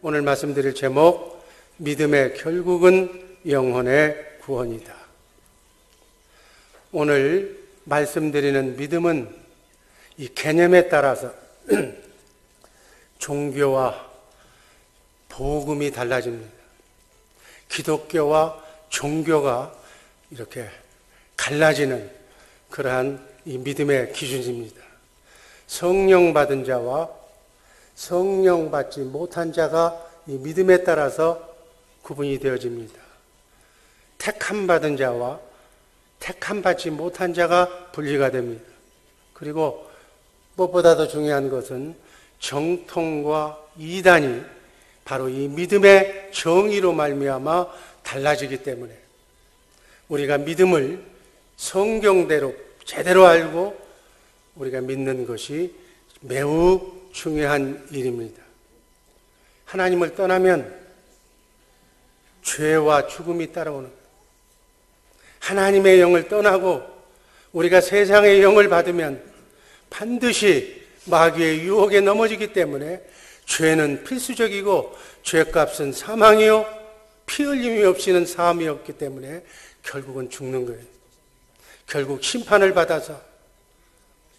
오늘 말씀드릴 제목, 믿음의 결국은 영혼의 구원이다. 오늘 말씀드리는 믿음은 이 개념에 따라서 종교와 복음이 달라집니다. 기독교와 종교가 이렇게 갈라지는 그러한 이 믿음의 기준입니다. 성령 받은 자와 성령 받지 못한 자가 이 믿음에 따라서 구분이 되어집니다. 택함 받은 자와 택함 받지 못한 자가 분리가 됩니다. 그리고 무엇보다 더 중요한 것은 정통과 이단이 바로 이 믿음의 정의로 말미암아 달라지기 때문에 우리가 믿음을 성경대로 제대로 알고 우리가 믿는 것이 매우 중요한 일입니다. 하나님을 떠나면 죄와 죽음이 따라오는 거예요. 하나님의 영을 떠나고 우리가 세상의 영을 받으면 반드시 마귀의 유혹에 넘어지기 때문에 죄는 필수적이고 죄값은 사망이요 피 흘림이 없이는 사함이 없기 때문에 결국은 죽는 거예요. 결국 심판을 받아서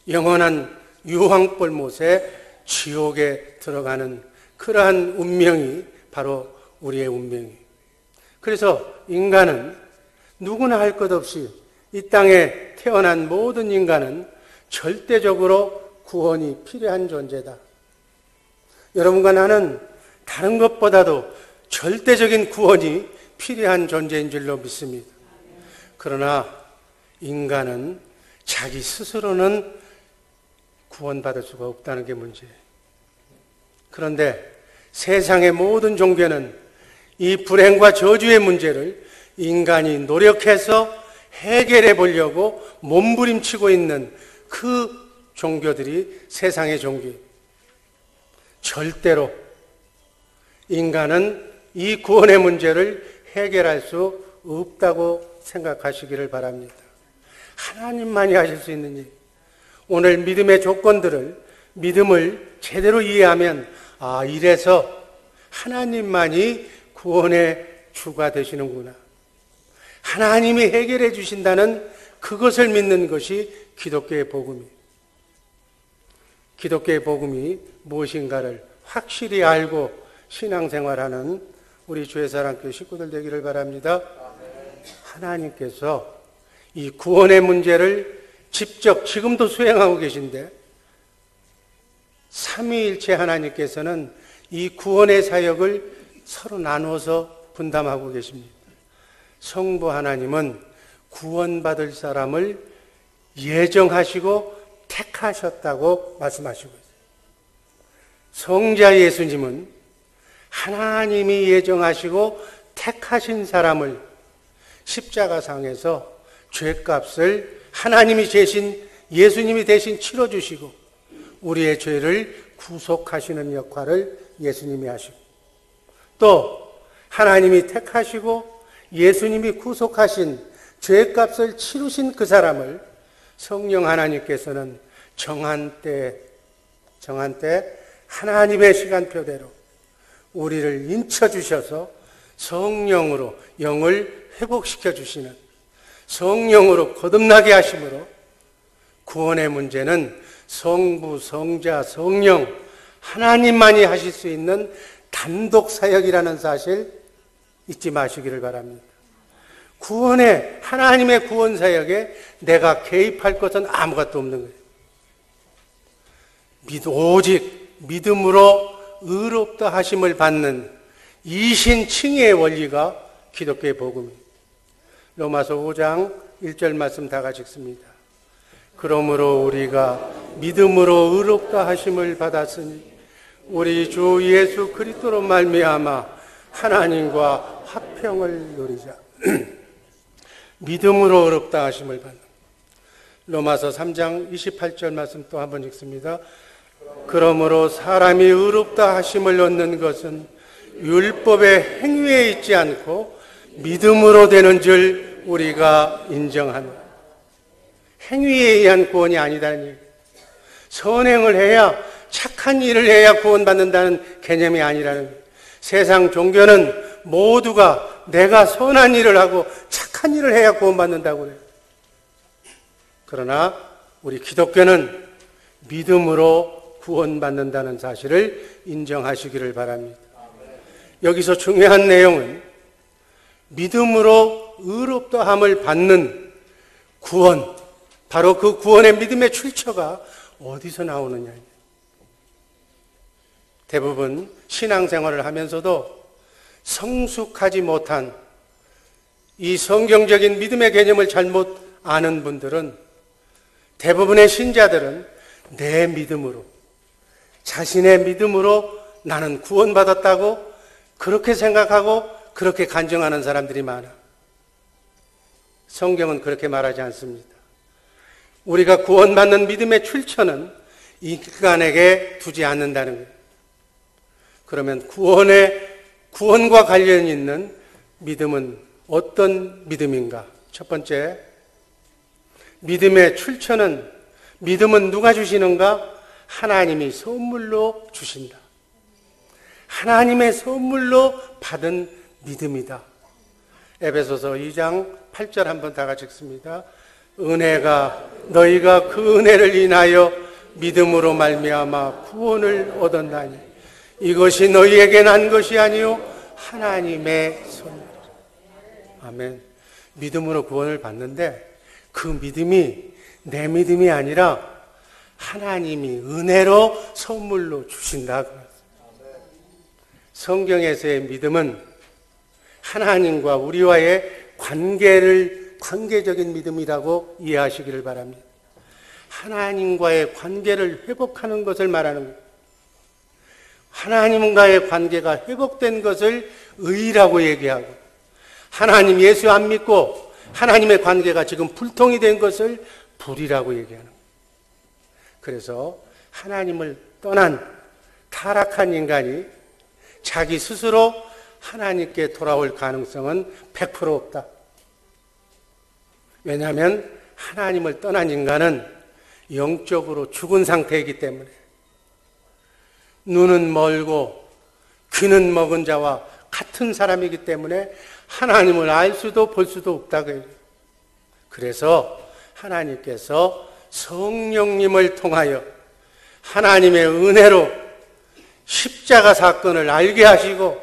영원한 유황불못에 지옥에 들어가는 그러한 운명이 바로 우리의 운명이에요. 그래서 인간은 누구나 할 것 없이 이 땅에 태어난 모든 인간은 절대적으로 구원이 필요한 존재다. 여러분과 나는 다른 것보다도 절대적인 구원이 필요한 존재인 줄로 믿습니다. 그러나 인간은 자기 스스로는 구원받을 수가 없다는 게 문제예요. 그런데 세상의 모든 종교는 이 불행과 저주의 문제를 인간이 노력해서 해결해 보려고 몸부림치고 있는 그 종교들이 세상의 종교예요. 절대로 인간은 이 구원의 문제를 해결할 수 없다고 생각하시기를 바랍니다. 하나님만이 하실 수 있는 일. 오늘 믿음의 조건들을, 믿음을 제대로 이해하면 이래서 하나님만이 구원의 주가 되시는구나. 하나님이 해결해 주신다는 그것을 믿는 것이 기독교의 복음이에요. 기독교의 복음이 무엇인가를 확실히 알고 신앙생활하는 우리 주의사랑교회 식구들 되기를 바랍니다. 하나님께서 이 구원의 문제를 직접 지금도 수행하고 계신데 삼위일체 하나님께서는 이 구원의 사역을 서로 나누어서 분담하고 계십니다. 성부 하나님은 구원받을 사람을 예정하시고 택하셨다고 말씀하시고 있어요. 성자 예수님은 하나님이 예정하시고 택하신 사람을 십자가상에서 죄값을 하나님이 예수님이 대신 치러주시고 우리의 죄를 구속하시는 역할을 예수님이 하시고 또 하나님이 택하시고 예수님이 구속하신 죄값을 치르신 그 사람을 성령 하나님께서는 정한 때 하나님의 시간표대로 우리를 인쳐주셔서 성령으로 영을 회복시켜 주시는 성령으로 거듭나게 하심으로 구원의 문제는 성부, 성자, 성령 하나님만이 하실 수 있는 단독 사역이라는 사실 잊지 마시기를 바랍니다. 하나님의 구원 사역에 내가 개입할 것은 아무것도 없는 거예요. 오직 믿음으로 의롭다 하심을 받는 이신칭의의 원리가 기독교의 복음입니다. 로마서 5장 1절 말씀 다 같이 읽습니다. 그러므로 우리가 믿음으로 의롭다 하심을 받았으니 우리 주 예수 그리스도로 말미암아 하나님과 화평을 누리자. 믿음으로 의롭다 하심을 받는 로마서 3장 28절 말씀 또 한번 읽습니다. 그러므로 사람이 의롭다 하심을 얻는 것은 율법의 행위에 있지 않고 믿음으로 되는 줄 우리가 인정하노라. 행위에 의한 구원이 아니다는 얘기예요. 선행을 해야, 착한 일을 해야 구원받는다는 개념이 아니라는 거예요. 세상 종교는 모두가 내가 선한 일을 하고 착한 일을 해야 구원받는다고 그래요. 그러나 우리 기독교는 믿음으로 구원받는다는 사실을 인정하시기를 바랍니다. 여기서 중요한 내용은 믿음으로 의롭다함을 받는 구원, 바로 그 구원의 믿음의 출처가 어디서 나오느냐. 대부분 신앙생활을 하면서도 성숙하지 못한 이 성경적인 믿음의 개념을 잘못 아는 분들은, 대부분의 신자들은 내 믿음으로, 자신의 믿음으로 나는 구원받았다고 그렇게 생각하고 그렇게 간증하는 사람들이 많아. 성경은 그렇게 말하지 않습니다. 우리가 구원받는 믿음의 출처는 인간에게 두지 않는다는 거예요. 그러면 구원과 관련 있는 믿음은 어떤 믿음인가? 첫 번째, 믿음의 출처는, 믿음은 누가 주시는가? 하나님이 선물로 주신다. 하나님의 선물로 받은 믿음이다. 에베소서 2장 8절 한번 다 같이 읽습니다. 은혜가 너희가 그 은혜를 인하여 믿음으로 말미암아 구원을 얻었나니 이것이 너희에게 난 것이 아니요 하나님의 선물이라. 아멘. 믿음으로 구원을 받는데 그 믿음이 내 믿음이 아니라 하나님이 은혜로 선물로 주신다. 성경에서의 믿음은 하나님과 우리와의 관계적인 믿음이라고 이해하시기를 바랍니다. 하나님과의 관계를 회복하는 것을 말하는 거예요. 하나님과의 관계가 회복된 것을 의라고 얘기하고, 하나님 예수 안 믿고 하나님의 관계가 지금 불통이 된 것을 불이라고 얘기하는 거예요. 그래서 하나님을 떠난 타락한 인간이 자기 스스로 하나님께 돌아올 가능성은 100% 없다. 왜냐하면 하나님을 떠난 인간은 영적으로 죽은 상태이기 때문에, 눈은 멀고 귀는 먹은 자와 같은 사람이기 때문에 하나님을 알 수도 볼 수도 없다고. 그래서 하나님께서 성령님을 통하여 하나님의 은혜로 십자가 사건을 알게 하시고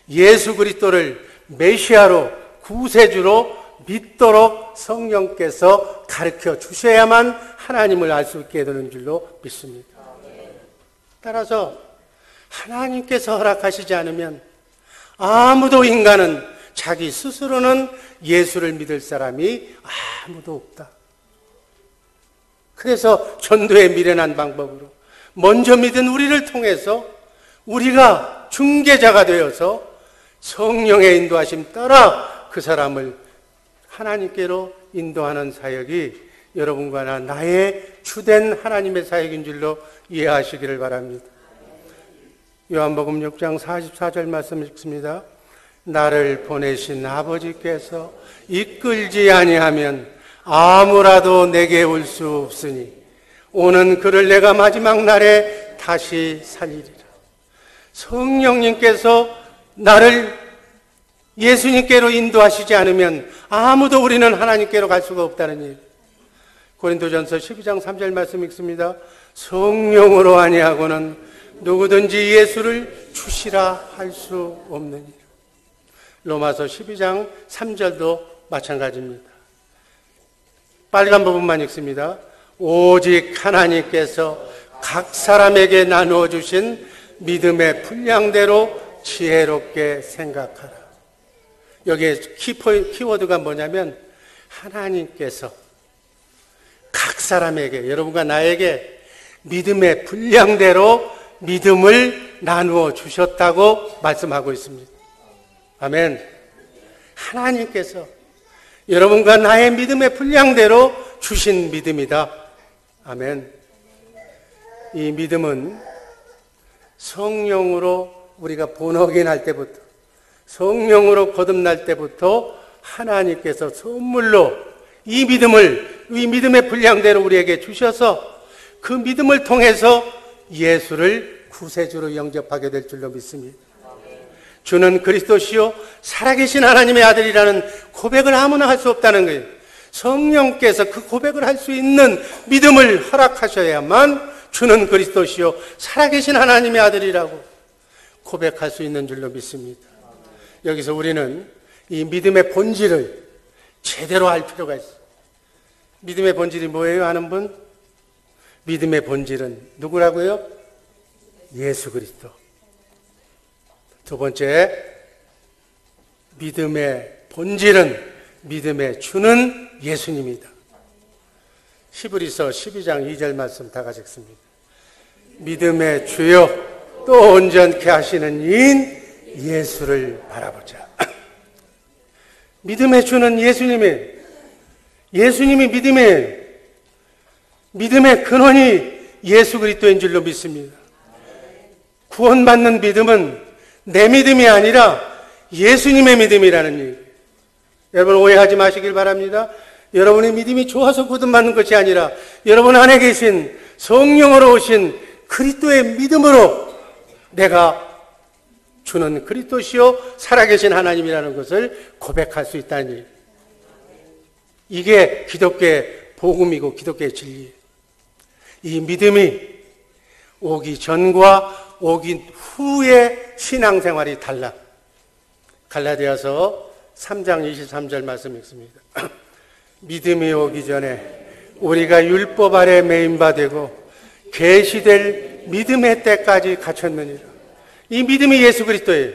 예수 그리스도를 메시아로 구세주로 믿도록 성령께서 가르쳐 주셔야만 하나님을 알 수 있게 되는 줄로 믿습니다. 따라서 하나님께서 허락하시지 않으면 아무도, 인간은 자기 스스로는 예수를 믿을 사람이 아무도 없다. 그래서 전도에 미련한 방법으로 먼저 믿은 우리를 통해서 우리가 중개자가 되어서 성령의 인도하심 따라 그 사람을 하나님께로 인도하는 사역이 여러분과 나의 주된 하나님의 사역인 줄로 이해하시기를 바랍니다. 요한복음 6장 44절 말씀 읽습니다. 나를 보내신 아버지께서 이끌지 아니하면 아무라도 내게 올 수 없으니 오는 그를 내가 마지막 날에 다시 살리리라. 성령님께서 나를 예수님께로 인도하시지 않으면 아무도 우리는 하나님께로 갈 수가 없다는 얘기. 고린도전서 12장 3절 말씀 읽습니다. 성령으로 아니하고는 누구든지 예수를 주시라 할 수 없느니라. 로마서 12장 3절도 마찬가지입니다. 빨간 부분만 읽습니다. 오직 하나님께서 각 사람에게 나누어 주신 믿음의 분량대로 지혜롭게 생각하라. 여기에 키워드가 뭐냐면 하나님께서 각 사람에게, 여러분과 나에게 믿음의 분량대로 믿음을 나누어 주셨다고 말씀하고 있습니다. 아멘. 하나님께서 여러분과 나의 믿음의 분량대로 주신 믿음이다. 아멘. 이 믿음은 성령으로 우리가 본어긴 할 때부터, 성령으로 거듭날 때부터 하나님께서 선물로 이 믿음의 분량대로 우리에게 주셔서 그 믿음을 통해서 예수를 구세주로 영접하게 될 줄로 믿습니다. 주는 그리스도시요 살아계신 하나님의 아들이라는 고백을 아무나 할 수 없다는 거예요. 성령께서 그 고백을 할 수 있는 믿음을 허락하셔야만 주는 그리스도시요 살아계신 하나님의 아들이라고 고백할 수 있는 줄로 믿습니다. 여기서 우리는 이 믿음의 본질을 제대로 알 필요가 있어요. 믿음의 본질이 뭐예요? 아는 분? 믿음의 본질은 누구라고요? 예수 그리스도. 두 번째, 믿음의 본질은 믿음의 주는 예수님이다. 히브리서 12장 2절 말씀 다 같이 읽습니다. 믿음의 주요 또 온전케 하시는 이인 예수를 바라보자. 믿음의 주는 예수님이 믿음의 근원이 예수 그리스도인 줄로 믿습니다. 구원받는 믿음은 내 믿음이 아니라 예수님의 믿음이라는 얘기예요. 여러분 오해하지 마시길 바랍니다. 여러분의 믿음이 좋아서 구원받는 것이 아니라 여러분 안에 계신 성령으로 오신 그리스도의 믿음으로 내가 주는 그리스도시요 살아계신 하나님이라는 것을 고백할 수 있다는 얘기예요. 이게 기독교의 복음이고 기독교의 진리예요. 이 믿음이 오기 전과 오기 후의 신앙생활이 달라. 갈라디아서 3장 23절 말씀 읽습니다. 믿음이 오기 전에 우리가 율법 아래 매인 바 되고 계시될 믿음의 때까지 갖췄느니라. 이 믿음이 예수 그리스도예요.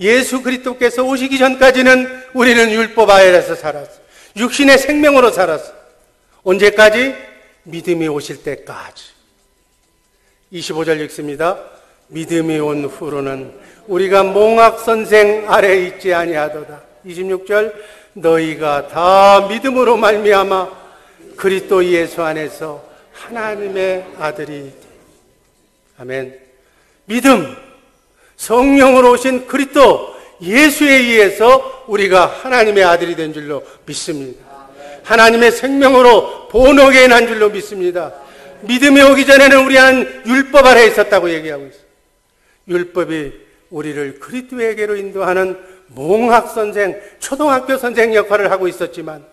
예수 그리스도께서 오시기 전까지는 우리는 율법 아래에서 살았어. 육신의 생명으로 살았어. 언제까지? 믿음이 오실 때까지. 25절 읽습니다. 믿음이 온 후로는 우리가 몽학선생 아래 있지 아니하도다. 26절 너희가 다 믿음으로 말미암아 그리스도 예수 안에서 하나님의 아들이. 아멘. 믿음, 성령으로 오신 그리스도 예수에 의해서 우리가 하나님의 아들이 된 줄로 믿습니다. 하나님의 생명으로 본어게 난 줄로 믿습니다. 믿음이 오기 전에는 우리는 율법 아래에 있었다고 얘기하고 있어요. 율법이 우리를 그리스도에게로 인도하는 몽학선생, 초등학교 선생 역할을 하고 있었지만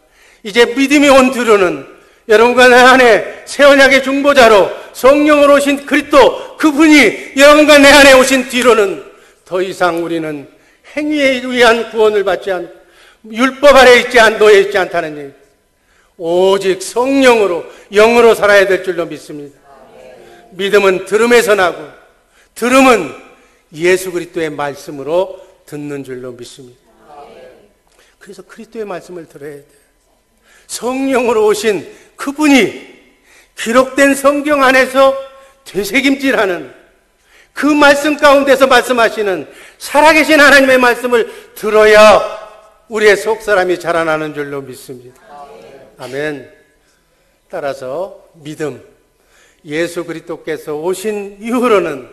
이제 믿음이 온 뒤로는 여러분과 내 안에 새 언약의 중보자로 성령으로 오신 그리스도 그분이 여러분과 내 안에 오신 뒤로는 더 이상 우리는 행위에 의한 구원을 받지 않고 율법 아래에 놓여 있지 않다는 얘기. 오직 성령으로 영으로 살아야 될 줄로 믿습니다. 믿음은 들음에서 나고 들음은 예수 그리스도의 말씀으로 듣는 줄로 믿습니다. 그래서 그리스도의 말씀을 들어야 돼요. 성령으로 오신 그분이 기록된 성경 안에서 되새김질하는 그 말씀 가운데서 말씀하시는 살아계신 하나님의 말씀을 들어야 우리의 속사람이 자라나는 줄로 믿습니다. 아멘. 따라서 믿음, 예수 그리스도께서 오신 이후로는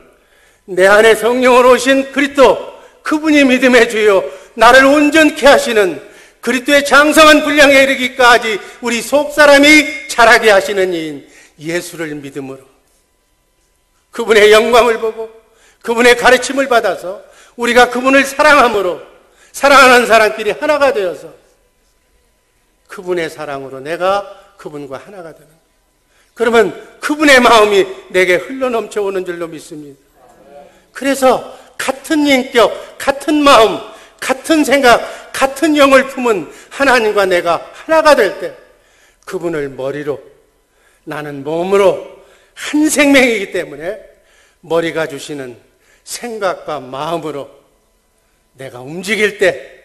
내 안에 성령으로 오신 그리스도 그분이 믿음의 주요 나를 온전케 하시는 그리스도의 장성한 분량에 이르기까지 우리 속사람이 자라게 하시는 이인 예수를 믿음으로 그분의 영광을 보고 그분의 가르침을 받아서 우리가 그분을 사랑함으로 사랑하는 사람끼리 하나가 되어서 그분의 사랑으로 내가 그분과 하나가 되는, 그러면 그분의 마음이 내게 흘러넘쳐오는 줄로 믿습니다. 그래서 같은 인격, 같은 마음, 같은 생각, 같은 영을 품은 하나님과 내가 하나가 될 때 그분을 머리로 나는 몸으로 한 생명이기 때문에 머리가 주시는 생각과 마음으로 내가 움직일 때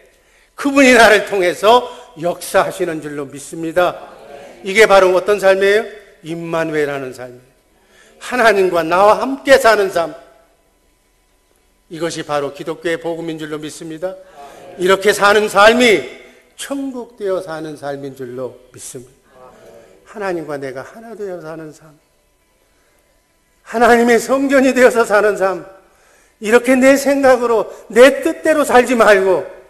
그분이 나를 통해서 역사하시는 줄로 믿습니다. 이게 바로 어떤 삶이에요? 임마누엘하는 삶이에요. 하나님과 나와 함께 사는 삶. 이것이 바로 기독교의 복음인 줄로 믿습니다. 이렇게 사는 삶이 천국 되어 사는 삶인 줄로 믿습니다. 하나님과 내가 하나 되어 사는 삶, 하나님의 성전이 되어서 사는 삶. 이렇게 내 생각으로 내 뜻대로 살지 말고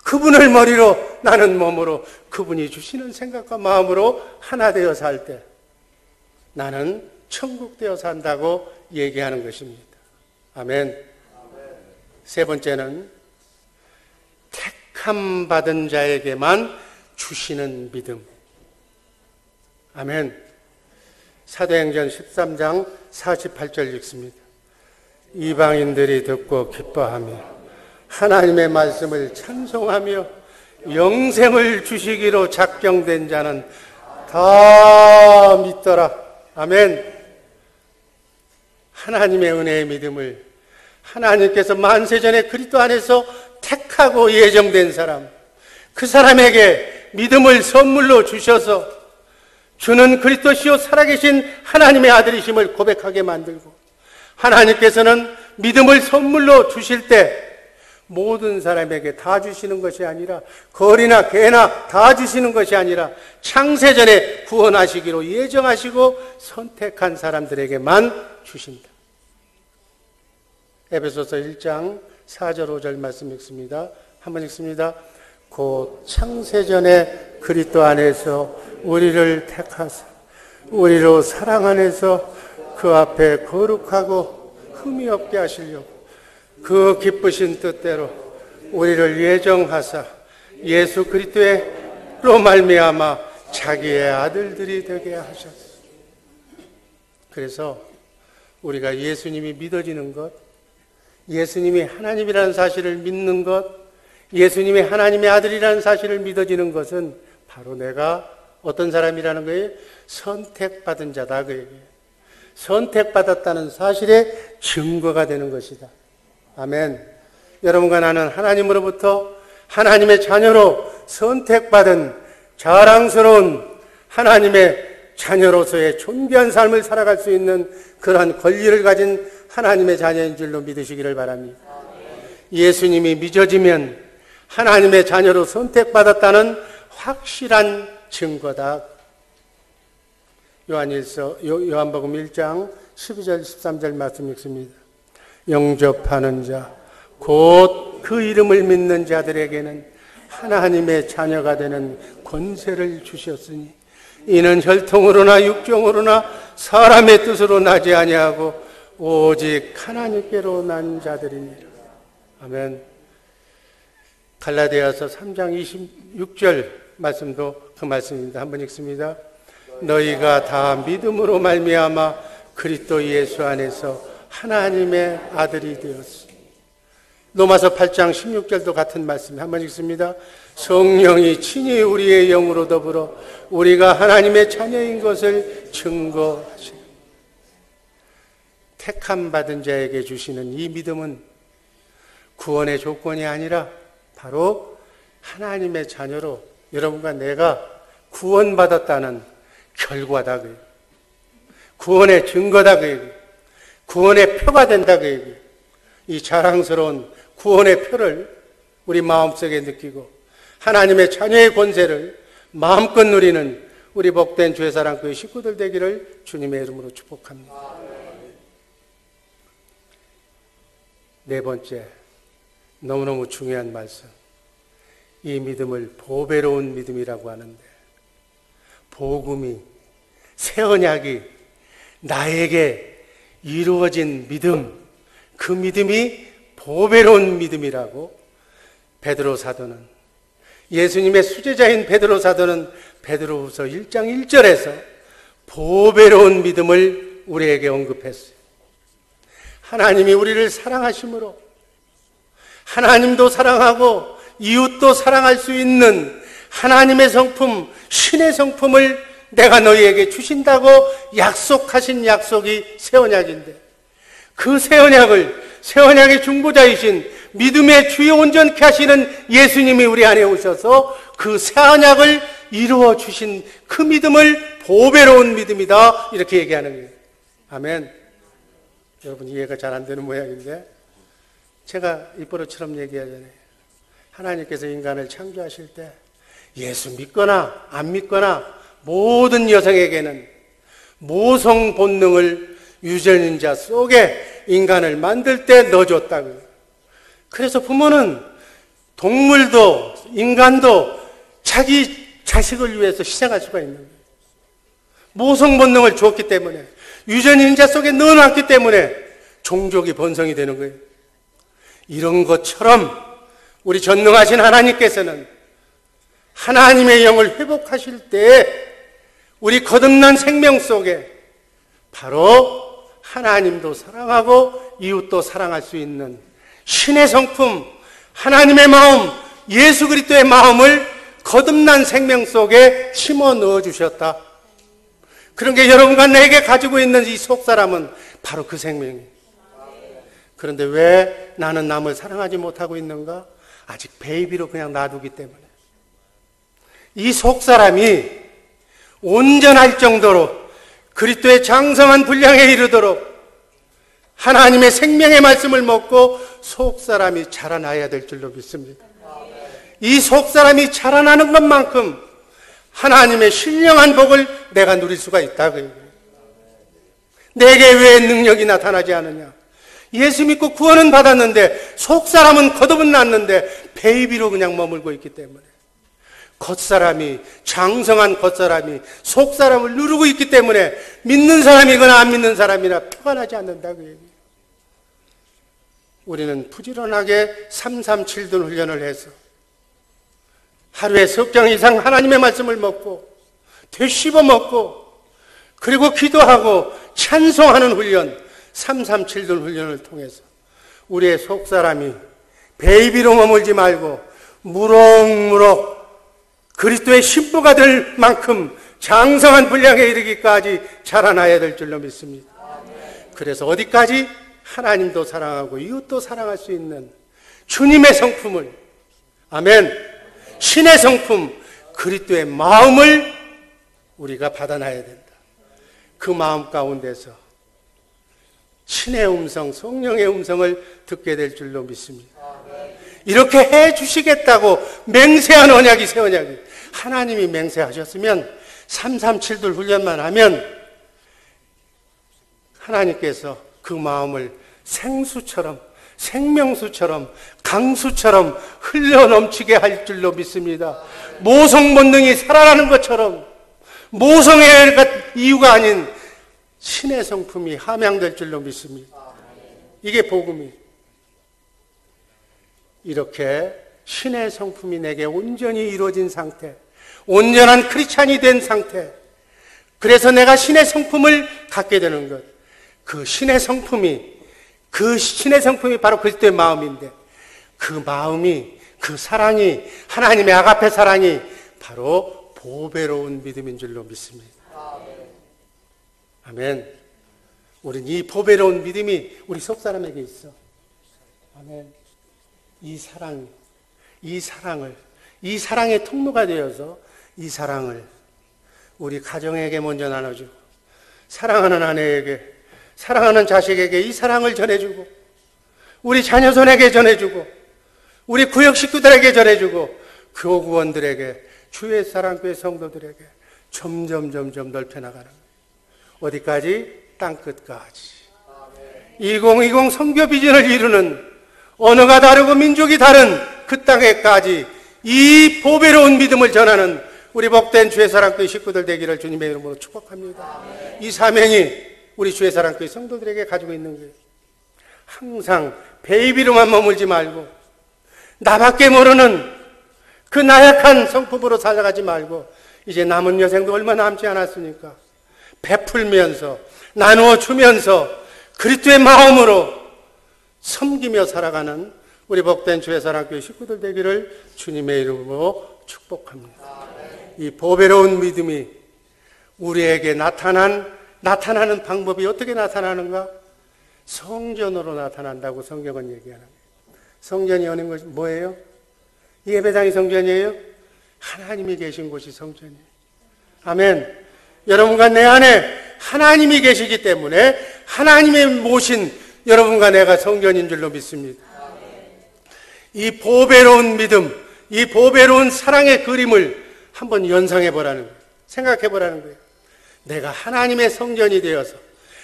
그분을 머리로 나는 몸으로 그분이 주시는 생각과 마음으로 하나 되어 살 때 나는 천국 되어 산다고 얘기하는 것입니다. 아멘. 세 번째는 택함받은 자에게만 주시는 믿음. 아멘. 사도행전 13장 48절 읽습니다. 이방인들이 듣고 기뻐하며 하나님의 말씀을 찬송하며 영생을 주시기로 작정된 자는 다 믿더라. 아멘. 하나님의 은혜의 믿음을 하나님께서 만세전에 그리스도 안에서 택하고 예정된 사람, 그 사람에게 믿음을 선물로 주셔서 주는 그리스도시요 살아계신 하나님의 아들이심을 고백하게 만들고, 하나님께서는 믿음을 선물로 주실 때 모든 사람에게 다 주시는 것이 아니라, 거리나 개나 다 주시는 것이 아니라 창세전에 구원하시기로 예정하시고 선택한 사람들에게만 주신다. 에베소서 1장 4절 5절 말씀 읽습니다. 한번 읽습니다. 곧 창세전에 그리스도 안에서 우리를 택하사 우리로 사랑 안에서 그 앞에 거룩하고 흠이 없게 하시려고 그 기쁘신 뜻대로 우리를 예정하사 예수 그리스도로 말미암아 자기의 아들들이 되게 하셨습니다. 그래서 우리가 예수님이 믿어지는 것, 예수님이 하나님이라는 사실을 믿는 것, 예수님이 하나님의 아들이라는 사실을 믿어지는 것은 바로 내가 어떤 사람이라는 거예요? 선택받은 자다. 그 얘기예요. 선택받았다는 사실의 증거가 되는 것이다. 아멘. 여러분과 나는 하나님으로부터 하나님의 자녀로 선택받은 자랑스러운 하나님의 자녀로서의 존귀한 삶을 살아갈 수 있는 그러한 권리를 가진 하나님의 자녀인 줄로 믿으시기를 바랍니다. 예수님이 믿어지면 하나님의 자녀로 선택받았다는 확실한 증거다. 요한복음 1장 12절 13절 말씀 읽습니다. 영접하는 자, 곧 그 이름을 믿는 자들에게는 하나님의 자녀가 되는 권세를 주셨으니 이는 혈통으로나 육정으로나 사람의 뜻으로 나지 아니하고 오직 하나님께로 난 자들이니라. 아멘. 갈라디아서 3장 26절 말씀도 그 말씀입니다. 한번 읽습니다. 너희가 다 믿음으로 말미암아 그리스도 예수 안에서 하나님의 아들이 되었으니. 로마서 8장 16절도 같은 말씀 한번 읽습니다. 성령이 친히 우리의 영으로 더불어 우리가 하나님의 자녀인 것을 증거하시니. 택함 받은 자에게 주시는 이 믿음은 구원의 조건이 아니라 바로 하나님의 자녀로 여러분과 내가 구원받았다는 결과다. 그 구원의 증거다. 그 구원의 표가 된다. 그 이 자랑스러운 구원의 표를 우리 마음속에 느끼고 하나님의 자녀의 권세를 마음껏 누리는 우리 복된 주의사랑교회 식구들 되기를 주님의 이름으로 축복합니다. 네 번째, 너무너무 중요한 말씀. 이 믿음을 보배로운 믿음이라고 하는데, 복음이, 새 언약이 나에게 이루어진 믿음, 그 믿음이 보배로운 믿음이라고 베드로 사도는, 예수님의 수제자인 베드로 사도는 베드로후서 1장 1절에서 보배로운 믿음을 우리에게 언급했어요. 하나님이 우리를 사랑하심으로 하나님도 사랑하고 이웃도 사랑할 수 있는 하나님의 성품, 신의 성품을 내가 너희에게 주신다고 약속하신 약속이 새 언약인데, 그 새 언약을, 새 언약의 중보자이신 믿음의 주요 온전케 하시는 예수님이 우리 안에 오셔서 그 새 언약을 이루어 주신 그 믿음을 보배로운 믿음이다, 이렇게 얘기하는 거예요. 아멘. 여러분 이해가 잘 안 되는 모양인데, 제가 입버릇처럼 얘기하잖아요. 하나님께서 인간을 창조하실 때 예수 믿거나 안 믿거나 모든 여성에게는 모성 본능을 유전인자 속에 인간을 만들 때 넣어줬다고요. 그래서 부모는 동물도 인간도 자기 자식을 위해서 희생할 수가 있는 거예요. 모성 본능을 주었기 때문에, 유전인자 속에 넣어놨기 때문에 종족이 번성이 되는 거예요. 이런 것처럼 우리 전능하신 하나님께서는 하나님의 영을 회복하실 때 우리 거듭난 생명 속에 바로 하나님도 사랑하고 이웃도 사랑할 수 있는 신의 성품, 하나님의 마음, 예수 그리스도의 마음을 거듭난 생명 속에 심어 넣어 주셨다. 그런 게 여러분과 내게 가지고 있는 이 속사람은 바로 그 생명이에요. 그런데 왜 나는 남을 사랑하지 못하고 있는가? 아직 베이비로 그냥 놔두기 때문에. 이 속사람이 온전할 정도로 그리스도의 장성한 분량에 이르도록 하나님의 생명의 말씀을 먹고 속사람이 자라나야 될 줄로 믿습니다. 이 속사람이 자라나는 것만큼 하나님의 신령한 복을 내가 누릴 수가 있다. 내게 왜 능력이 나타나지 않느냐? 예수 믿고 구원은 받았는데 속사람은 겉옷은 났는데 베이비로 그냥 머물고 있기 때문에 겉사람이, 장성한 겉사람이 속사람을 누르고 있기 때문에 믿는 사람이거나 안 믿는 사람이나 표가 나지 않는다 그 얘기예요. 우리는 부지런하게 337등 훈련을 해서 하루에 석 장 이상 하나님의 말씀을 먹고 되씹어 먹고 그리고 기도하고 찬송하는 훈련 337등 훈련을 통해서 우리의 속사람이 베이비로 머물지 말고 무럭무럭 그리스도의 신부가 될 만큼 장성한 분량에 이르기까지 자라나야 될 줄로 믿습니다. 그래서 어디까지? 하나님도 사랑하고 이웃도 사랑할 수 있는 주님의 성품을, 아멘, 신의 성품 그리스도의 마음을 우리가 받아놔야 된다. 그 마음 가운데서 신의 음성, 성령의 음성을 듣게 될 줄로 믿습니다. 이렇게 해 주시겠다고 맹세한 언약이 새 언약이. 하나님이 맹세하셨으면 337둘 훈련만 하면 하나님께서 그 마음을 생수처럼, 생명수처럼, 강수처럼 흘러넘치게 할 줄로 믿습니다. 모성 본능이 살아나는 것처럼 모성의 이유가 아닌 신의 성품이 함양될 줄로 믿습니다. 이게 복음이. 이렇게 신의 성품이 내게 온전히 이루어진 상태, 온전한 크리스찬이 된 상태, 그래서 내가 신의 성품을 갖게 되는 것. 그 신의 성품이 바로 그리스도의 마음인데 그 마음이, 그 사랑이, 하나님의 아가페 사랑이 바로 보배로운 믿음인 줄로 믿습니다. 아멘. 우린 이 보배로운 믿음이 우리 속사람에게 있어. 아멘. 이 사랑의 통로가 되어서 이 사랑을 우리 가정에게 먼저 나눠주고, 사랑하는 아내에게, 사랑하는 자식에게 이 사랑을 전해주고, 우리 자녀손에게 전해주고, 우리 구역 식구들에게 전해주고, 교구원들에게, 주의 사랑교회 성도들에게 점점 넓혀나가는 거예요. 어디까지? 땅끝까지. 2020 선교 비전을 이루는 언어가 다르고 민족이 다른 그 땅에까지 이 보배로운 믿음을 전하는 우리 복된 주의 사랑교회 식구들 되기를 주님의 이름으로 축복합니다. 이 사명이 우리 주의 사랑교회 성도들에게 가지고 있는 거예요. 항상 베이비로만 머물지 말고 나밖에 모르는 그 나약한 성품으로 살아가지 말고 이제 남은 여생도 얼마 남지 않았으니까 베풀면서 나누어 주면서 그리스도의 마음으로 섬기며 살아가는 우리 복된 주의 사랑교회 식구들 되기를 주님의 이름으로 축복합니다. 이 보배로운 믿음이 우리에게 나타나는 방법이 어떻게 나타나는가? 성전으로 나타난다고 성경은 얘기하는 거예요. 성전이 어느 것이 뭐예요? 예배당이 성전이에요? 하나님이 계신 곳이 성전이에요. 아멘. 여러분과 내 안에 하나님이 계시기 때문에 하나님의 모신 여러분과 내가 성전인 줄로 믿습니다. 이 보배로운 믿음, 이 보배로운 사랑의 그림을 한번 연상해 보라는 거예요. 생각해 보라는 거예요. 내가 하나님의 성전이 되어서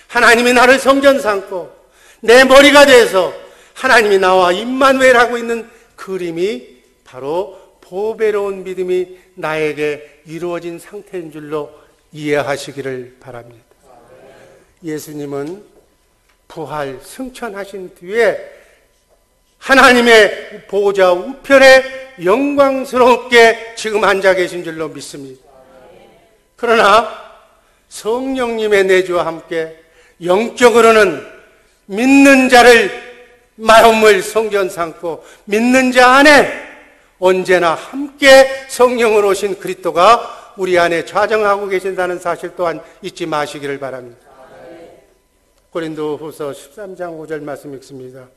하나님이 나를 성전 삼고 내 머리가 돼서 하나님이 나와 임마누엘하고 있는 그림이 바로 보배로운 믿음이 나에게 이루어진 상태인 줄로 이해하시기를 바랍니다. 예수님은 부활 승천하신 뒤에 하나님의 보좌 우편에 영광스럽게 지금 앉아 계신 줄로 믿습니다. 그러나 성령님의 내주와 함께 영적으로는 믿는 자를 마음을 성전 삼고 믿는 자 안에 언제나 함께 성령으로 오신 그리스도가 우리 안에 좌정하고 계신다는 사실 또한 잊지 마시기를 바랍니다. 고린도후서 13장 5절 말씀 읽습니다.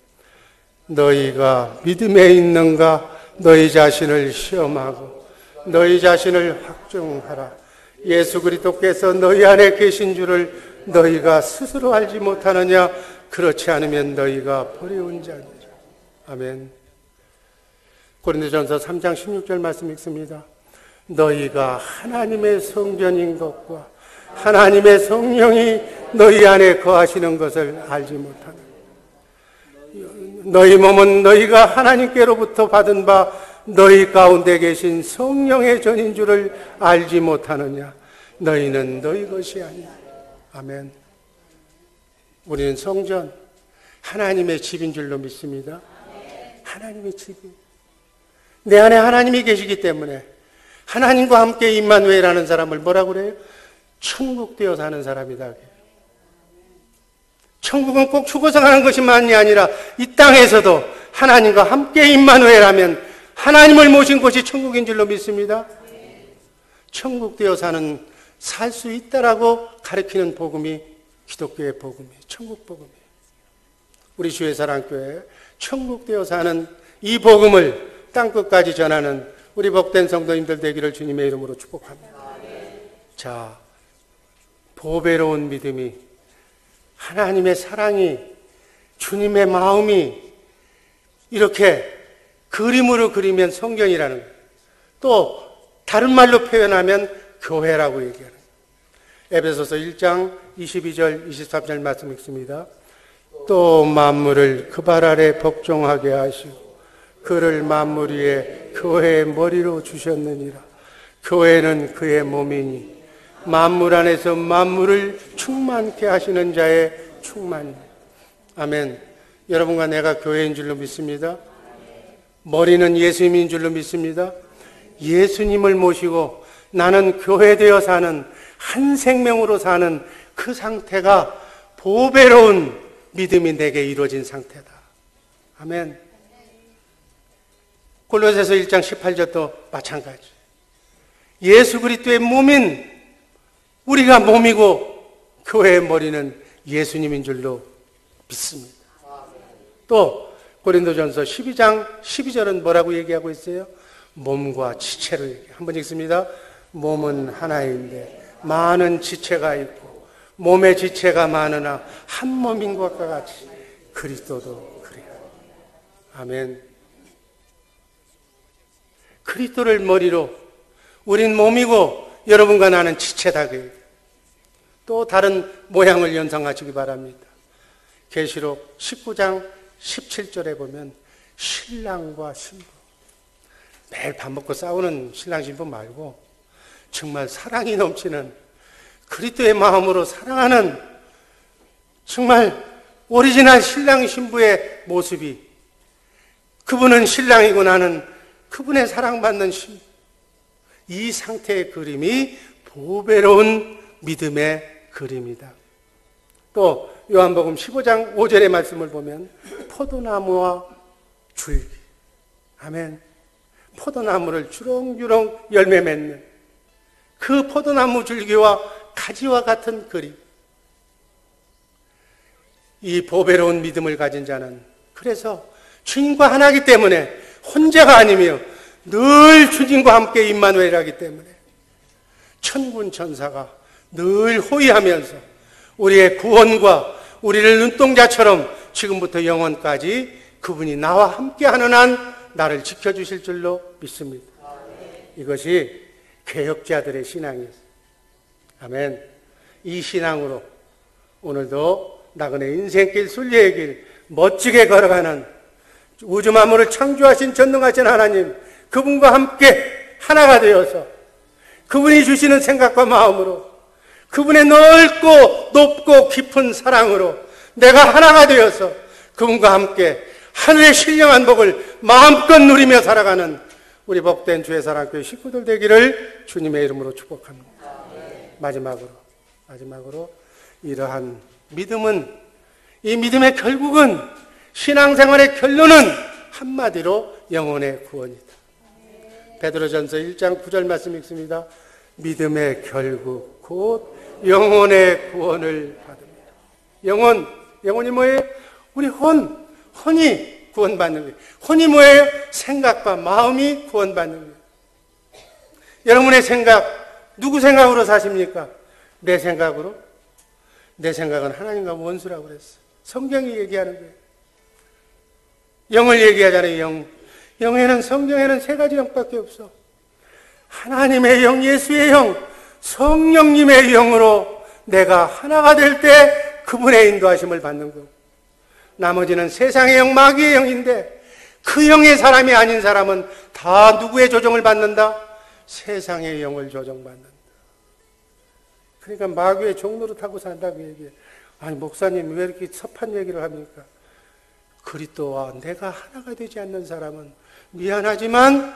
너희가 믿음에 있는가 너희 자신을 시험하고 너희 자신을 확증하라. 예수 그리스도께서 너희 안에 계신 줄을 너희가 스스로 알지 못하느냐? 그렇지 않으면 너희가 버려온 자니라. 아멘. 고린도전서 3장 16절 말씀 읽습니다. 너희가 하나님의 성전인 것과 하나님의 성령이 너희 안에 거하시는 것을 알지 못하느냐? 너희 몸은 너희가 하나님께로부터 받은 바 너희 가운데 계신 성령의 전인 줄을 알지 못하느냐? 너희는 너희 것이 아니야. 아멘. 우리는 성전, 하나님의 집인 줄로 믿습니다. 하나님의 집이. 내 안에 하나님이 계시기 때문에 하나님과 함께 임마누엘이라는 사람을 뭐라고 그래요? 천국 되어 사는 사람이다. 천국은 꼭 죽어서 가는 것만이 아니라 이 땅에서도 하나님과 함께 임마누엘하면 하나님을 모신 곳이 천국인 줄로 믿습니다. 천국 되어 사는 살 수 있다라고 가르치는 복음이 기독교의 복음이에요. 천국 복음이에요. 우리 주의 사랑교회 천국 되어 사는 이 복음을 땅끝까지 전하는 우리 복된 성도님들 되기를 주님의 이름으로 축복합니다. 자, 보배로운 믿음이, 하나님의 사랑이, 주님의 마음이 이렇게 그림으로 그리면 성경이라는 거예요. 또 다른 말로 표현하면 교회라고 얘기하는 거예요. 에베소서 1장 22절 23절 말씀 읽습니다. 또 만물을 그 발 아래 복종하게 하시고 그를 만물 위에 교회의 머리로 주셨느니라. 교회는 그의 몸이니 만물 안에서 만물을 충만케 하시는 자의 충만입니다. 아멘. 여러분과 내가 교회인 줄로 믿습니다. 머리는 예수님인 줄로 믿습니다. 예수님을 모시고 나는 교회되어 사는 한 생명으로 사는 그 상태가 보배로운 믿음이 내게 이루어진 상태다. 아멘. 골로새서 1장 18절도 마찬가지. 예수 그리스도의 몸인 우리가 몸이고 교회의 머리는 예수님인 줄로 믿습니다. 또 고린도전서 12장 12절은 뭐라고 얘기하고 있어요? 몸과 지체로 얘기해요. 한번 읽습니다. 몸은 하나인데 많은 지체가 있고 몸의 지체가 많으나 한 몸인 것과 같이 그리스도도 그래요. 아멘. 그리스도를 머리로 우린 몸이고 여러분과 나는 지체다. 또 다른 모양을 연상하시기 바랍니다. 계시록 19장 17절에 보면 신랑과 신부, 매일 밥 먹고 싸우는 신랑 신부 말고 정말 사랑이 넘치는 그리스도의 마음으로 사랑하는 정말 오리지널 신랑 신부의 모습이, 그분은 신랑이고 나는 그분의 사랑받는 신부, 이 상태의 그림이 보배로운 믿음의 그림이다. 또 요한복음 15장 5절의 말씀을 보면 포도나무와 줄기, 아멘, 포도나무를 주렁주렁 열매 맺는 그 포도나무 줄기와 가지와 같은 그림, 이 보배로운 믿음을 가진 자는 그래서 주님과 하나이기 때문에 혼자가 아니며 늘 주님과 함께 임마누엘하기 때문에 천군 천사가 늘 호위하면서 우리의 구원과 우리를 눈동자처럼 지금부터 영원까지 그분이 나와 함께하는 한 나를 지켜주실 줄로 믿습니다. 이것이 개혁자들의 신앙이었어요. 아멘. 이 신앙으로 오늘도 나그네 인생길 순례의 길 멋지게 걸어가는 우주 만물을 창조하신 전능하신 하나님, 그분과 함께 하나가 되어서 그분이 주시는 생각과 마음으로 그분의 넓고 높고 깊은 사랑으로 내가 하나가 되어서 그분과 함께 하늘의 신령한 복을 마음껏 누리며 살아가는 우리 복된 주의 사랑교회 식구들 되기를 주님의 이름으로 축복합니다. 마지막으로 이러한 믿음은, 이 믿음의 결국은, 신앙생활의 결론은 한마디로 영혼의 구원이다. 베드로전서 1장 9절 말씀 읽습니다. 믿음의 결국 곧 영혼의 구원을 받습니다. 영혼이 뭐예요? 우리 혼이 구원받는 거예요. 혼이 뭐예요? 생각과 마음이 구원받는 거예요. 여러분의 생각, 누구 생각으로 사십니까? 내 생각으로? 내 생각은 하나님과 원수라고 그랬어. 성경이 얘기하는 거예요. 영을 얘기하잖아요. 영에는, 성경에는 세 가지 영밖에 없어. 하나님의 영, 예수의 영, 성령님의 영으로 내가 하나가 될 때 그분의 인도하심을 받는 거고, 나머지는 세상의 영, 마귀의 영인데 그 영의 사람이 아닌 사람은 다 누구의 조종을 받는다? 세상의 영을 조종받는다. 그러니까 마귀의 종노릇하고 산다고 얘기해. 아니 목사님 왜 이렇게 섭한 얘기를 합니까? 그리스도와 내가 하나가 되지 않는 사람은 미안하지만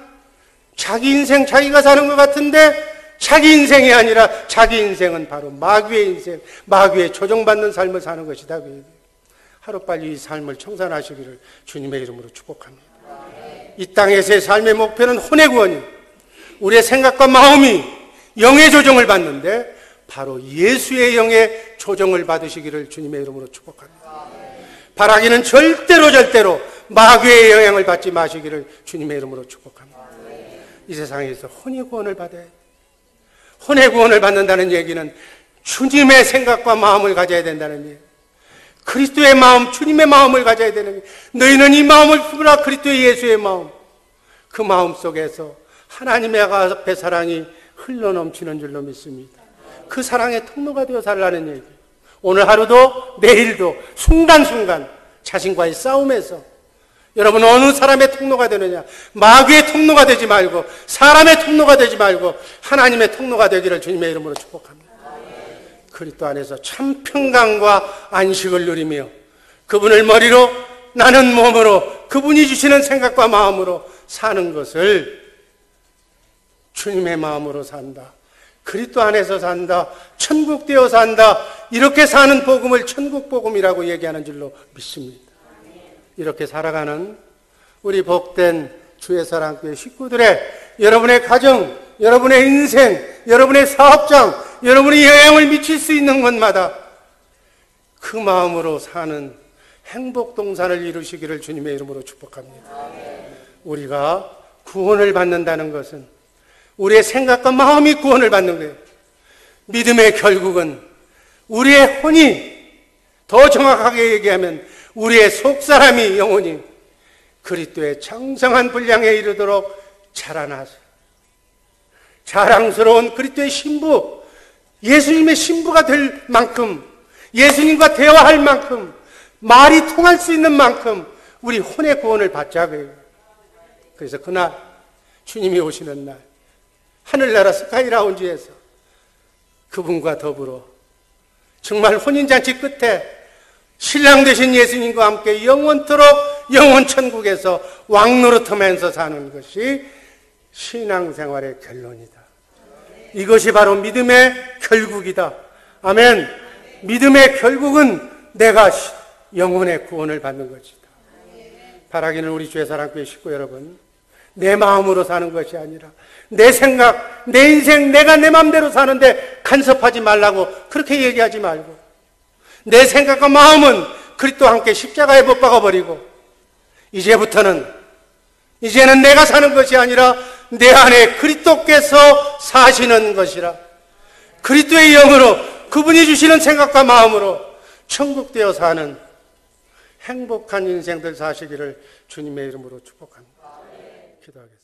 자기 인생 자기가 사는 것 같은데 자기 인생이 아니라 자기 인생은 바로 마귀의 인생, 마귀의 조종받는 삶을 사는 것이다. 하루빨리 이 삶을 청산하시기를 주님의 이름으로 축복합니다. 이 땅에서의 삶의 목표는 혼의 구원이, 우리의 생각과 마음이 영의 조종을 받는데 바로 예수의 영의 조종을 받으시기를 주님의 이름으로 축복합니다. 바라기는 절대로 마귀의 영향을 받지 마시기를 주님의 이름으로 축복합니다. 이 세상에서 혼의 구원을 받아야, 혼의 구원을 받는다는 얘기는 주님의 생각과 마음을 가져야 된다는 얘기, 그리스도의 마음, 주님의 마음을 가져야 되는 얘기. 너희는 이 마음을 품으라. 그리스도의 예수의 마음, 그 마음 속에서 하나님의 앞에 사랑이 흘러넘치는 줄로 믿습니다. 그 사랑의 통로가 되어 살라는 얘기. 오늘 하루도 내일도 순간순간 자신과의 싸움에서 여러분 어느 사람의 통로가 되느냐? 마귀의 통로가 되지 말고, 사람의 통로가 되지 말고 하나님의 통로가 되기를 주님의 이름으로 축복합니다. 그리스도 안에서 참 평강과 안식을 누리며 그분을 머리로 나는 몸으로 그분이 주시는 생각과 마음으로 사는 것을 주님의 마음으로 산다, 그리스도 안에서 산다, 천국 되어 산다, 이렇게 사는 복음을 천국 복음이라고 얘기하는 줄로 믿습니다. 이렇게 살아가는 우리 복된 주의 사랑교회 식구들의 여러분의 가정, 여러분의 인생, 여러분의 사업장, 여러분이 영향을 미칠 수 있는 곳마다 그 마음으로 사는 행복 동산을 이루시기를 주님의 이름으로 축복합니다. 우리가 구원을 받는다는 것은 우리의 생각과 마음이 구원을 받는 거예요. 믿음의 결국은 우리의 혼이, 더 정확하게 얘기하면 우리의 속사람이, 영혼이 그리스도의 장성한 분량에 이르도록 자라나서 자랑스러운 그리스도의 신부, 예수님의 신부가 될 만큼, 예수님과 대화할 만큼, 말이 통할 수 있는 만큼 우리 혼의 구원을 받자고요. 그래서 그날 주님이 오시는 날 하늘나라 스카이라운지에서 그분과 더불어 정말 혼인잔치 끝에 신랑 되신 예수님과 함께 영원토록 영원 천국에서 왕노릇하면서 사는 것이 신앙생활의 결론이다. 이것이 바로 믿음의 결국이다. 아멘. 믿음의 결국은 내가 영혼의 구원을 받는 것이다. 바라기는 우리 주의 사랑교회 식구 여러분, 내 마음으로 사는 것이 아니라 내 생각, 내 인생, 내가 내 마음대로 사는데 간섭하지 말라고 그렇게 얘기하지 말고, 내 생각과 마음은 그리스도와 함께 십자가에 못 박아버리고 이제는 내가 사는 것이 아니라 내 안에 그리스도께서 사시는 것이라, 그리스도의 영으로 그분이 주시는 생각과 마음으로 천국 되어 사는 행복한 인생들 사시기를 주님의 이름으로 축복합니다. 기도하겠습니다.